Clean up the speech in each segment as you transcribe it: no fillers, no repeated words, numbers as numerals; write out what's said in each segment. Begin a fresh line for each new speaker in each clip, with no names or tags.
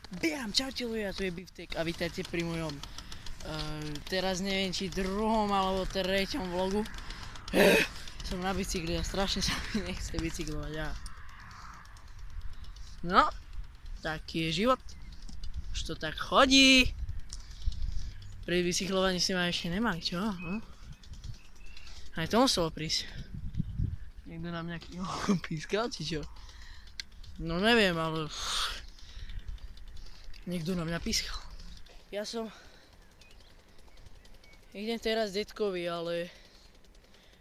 Bam, čaute ľudia, tu je Biftek a vítajte pri mojom teraz neviem či druhom alebo treťom vlogu. Som na bicykli a strašne sa mi nechce bicyklovať. No, taký je život. Už to tak chodí. Pri bicyklovaní si ma ešte nemali, čo? Aj to muselo prísť. Niekto na mňa pískal, či čo? No neviem, ale niekto na mňa pískal. Idem teraz detkovi, ale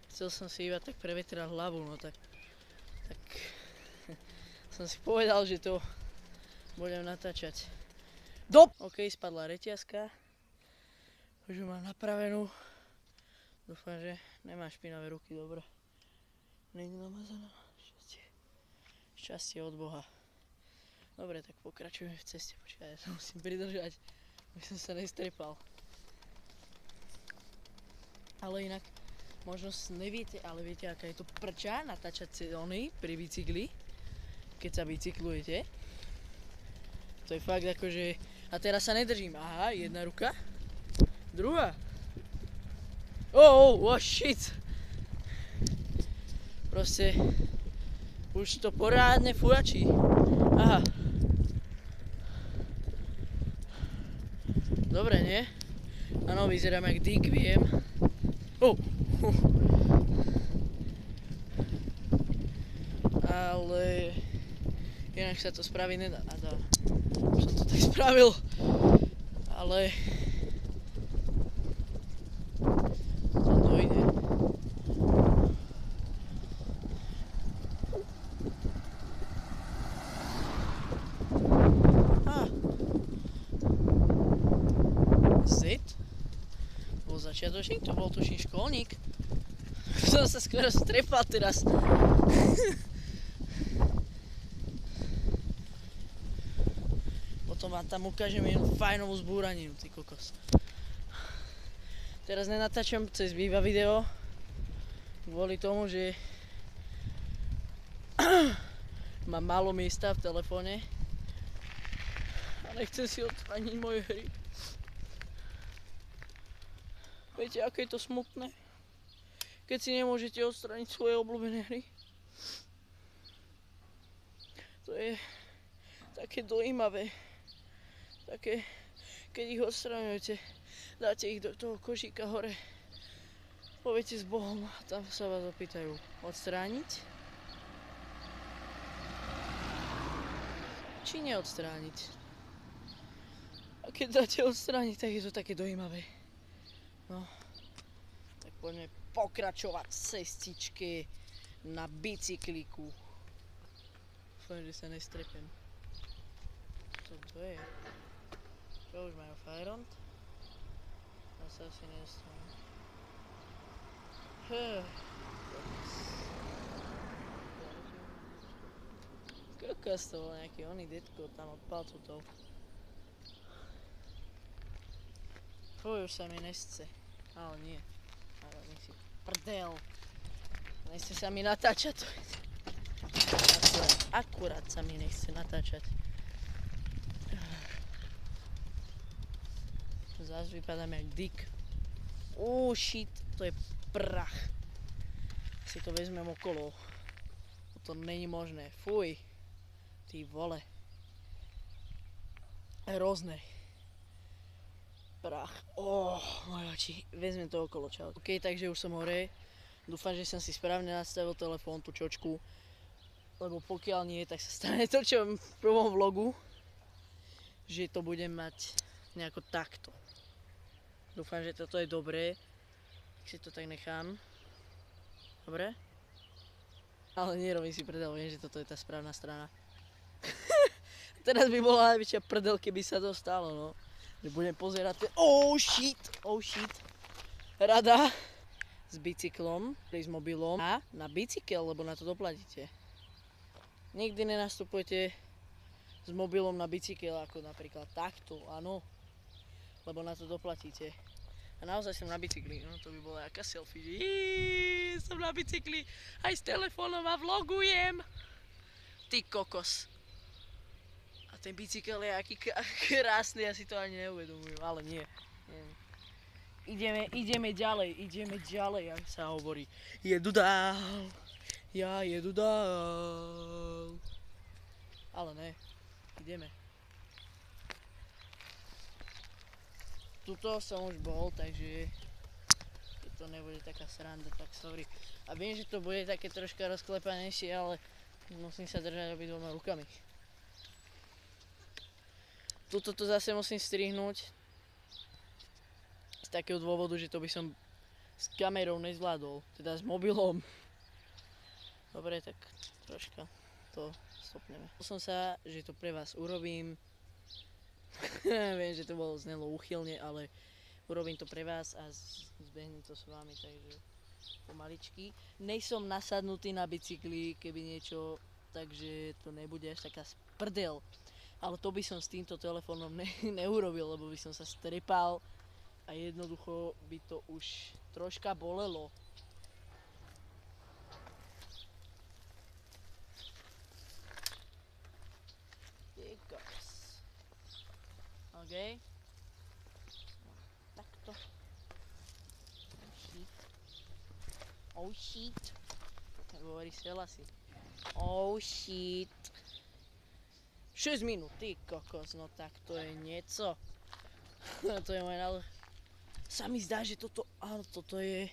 chcel som si iba tak prevetrať hlavu, no tak som si povedal, že to budem natáčať. OK, spadla reťazka. Už ju mám napravenú. Dúfam, že nemá špinavé ruky, dobre. Není namazaná. Šťastie od Boha. Dobre, tak pokračujeme v ceste. Počkaj, ja sa musím pridržať, aby som sa nestrepal. Ale inak, možno neviete, ale viete, aká je to prča natáčať ony pri bicykli, keď sa bicyklujete. To je fakt akože... A teraz sa nedržím. Aha, jedna ruka. Druhá. Oh shit. Proste... Už to porádne fujačí. Aha. Dobre, nie? Áno, vyzerám jak Dick, viem. Ale... Inak sa to spraviť nedá. Už som to tak spravil. Ale... To dojde. Bol začiatočník, to bol tuším školník. Som sa skoro strepal teraz. Potom vám tam ukážem jednu fajnovú zbúraninu, ty kokos. Teraz nenatáčam cez Viva video, kvôli tomu, že mám málo miesta v telefóne a nechcem si odstrániť moje hry. Viete, aké je to smutné? Keď si nemôžete odstrániť svoje obľúbené hry. To je také dojímavé. Také, keď ich odstraňujete, dáte ich do toho košíka hore. Poviete s Bohom a tam sa vás opýtajú odstrániť? Či neodstrániť? A keď dáte odstrániť, tak je to také dojímavé. No, tak poďme pokračovať v cestičke na bicykliku. Dúfam, že sa nestrepem. Čo to je? Čo už majú fajront? Ja sa asi nedostanem. Kokos, to bol nejaký oný detko tam od palcutov. Už sa mi nesce. Ale nie. Ale nech si prdel. Nechce sa mi natáčať. Akurát sa mi nechce natáčať. Zás vypadám jak Dick. Shit. To je prach. Si to vezmem okolo. To není možné. Fuj. Ty vole. Hrozné. Prach. Moje oči. Vezmem to okolo, čau. OK, takže už som hore. Dúfam, že som si správne nastavil telefón, tú čočku. Lebo pokiaľ nie, tak sa stane to, čo v prvom vlogu. Že to budem mať nejako takto. Dúfam, že toto je dobré. Tak si to tak nechám. Dobre? Ale nerobím si prdel, viem, že toto je tá správna strana. Teraz by bola najväčšia prdel, keby sa to stalo, no. Že budem pozerať ten... shit. Rada s bicyklom, s mobilom a na bicykel, lebo na to doplatíte. Nikdy nenastupujete s mobilom na bicykel, ako napríklad takto, áno. Lebo na to doplatíte. A naozaj som na bicykli, no to by bola jaká selfie, že som na bicykli, aj s telefónom a vlogujem. Ty kokos. A ten bicykel je aký krásny, ja si to ani neuvedomujem, ale nie. Ideme ďalej, jak sa hovorí. Jedu dál, ja jedu dál. Ale ne, ideme. Tuto som už bol, takže keď to nebude taká sranda, tak sorry. A viem, že to bude také troška rozklepanejšie, ale musím sa držať obidvoma rukami. Tuto to zase musím strihnúť z takého dôvodu, že to by som s kamerou nezvládol, teda s mobilom. Dobre, tak troška to stopneme. Som sa, že to pre vás urobím. Viem, že to bolo znelo úchylne, ale urobím to pre vás a zbehnem to s vami, takže pomaličky. Nejsom nasadnutý na bicykli, keby niečo, takže to nebude až taká sprdel. Ale to by som s týmto telefónom neurobil, lebo by som sa strepal a jednoducho by to už troška bolelo. OK. Takto. Oh shit. Tak hovorí Selasi. Oh shit. 6 minút, ty kokos, no tak to je nieco. To je moje nález. Sa mi zdá, že toto, áno, toto je...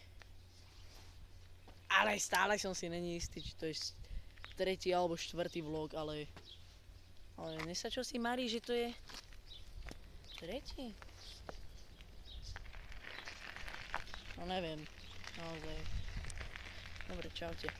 Ale stále som si není istý, či to je 3. alebo 4. vlog, ale... Ale mne sa čo si marí, že to je... 3. No neviem, naozaj. Dobre, čaute.